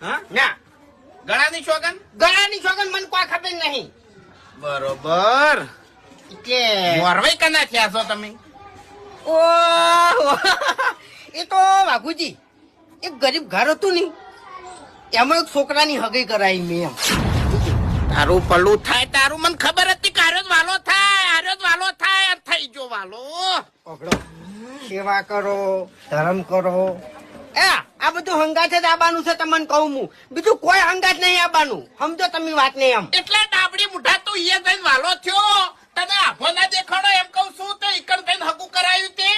હા ના ગળાની સોગન ગળાની સોગન મને કોઈ ખબર નહીં. બરોબર એટલે મોરવાઈ કના થયા છો તમે? ઓહો, એ તો વાઘુજી એક ગરીબ ઘર હતું ને એમાં એક છોકરાની હગી કરાવી મેં એમ. તારું પલ્લું થાય તારું મને ખબર હતી કે આર્યો જ વાલો થાય આર્યો જ વાલો થાય થઈ ગયો વાલો. પકડો, સેવા કરો, ધર્મ કરો. આ બધું હંગાત જ આબાનું છે તમને કહું હું. બીજું કોઈ હંગાત નહીં આબાનું. સમજો તમે વાત નહીં એમ. એટલે ડાબડી મુઠા તું એ જઈને વાલો થયો તને આભો ના દેખાડો એમ કહું છું તો ઈકણ કઈ હગું કરાયું તે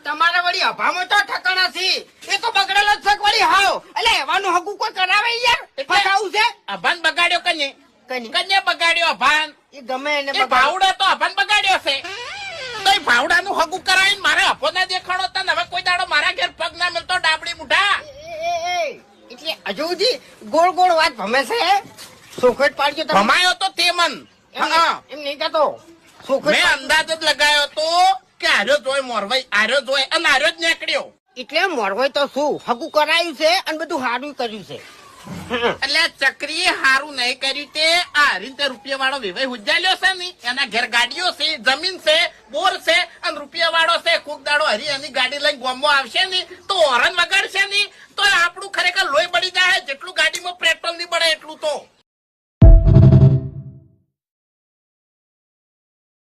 તમારા વળી અભામાં તો ઠકાણા છે. એ તો બગડેલો જ છે વળી હાવ. એટલે એવાનું હગું કોઈ કરાવે યાર? ફસાવું છે. અભાન બગાડ્યો કને કઈ કને બગાડ્યો અભાન? એ ગમે એને એ ભાવડો તો અભાન બગાડ્યો છે તો એ ભાવડાનું હગું કરાવીને મારે અભો ના દેખાડો તને હવે કોઈ દાડો મારા ઘેર પગ ના મળતો ડાબડી મુઠા. એટલે હજુ સુધી ગોળ ગોળ વાત ભમે છે. સોખટ પાડજો તમે. ભમાયો તો તે મન એમ નહીં કહેતો. મેં અંદાજ જ લગાયો તો કે આર્યો જોય મોરવાઈ આર્યો જોય અને આર્યો જ નીકળ્યો. એટલે મોરવાઈ તો શું હગું કરાયું છે અને બધું સારું કર્યું છે. એટલે ચક્રીએ હારું નહીં કર્યું તે આ રીતે રૂપિયા વાળો વેવાઈ હુજાલ્યો છે ને એના ઘેર ગાડીઓ છે જમીન છે બોર છે અને રૂપિયા વાળો છે કોક દાડો હરી એની ગાડી લઈને ગામમાં આવશે ને તો હોરન વગાડશે ને તો આપણું ખરેખર લોહી બળી જાય જેટલું ગાડીમાં પેટ્રોલ નહીં બળે એટલું તો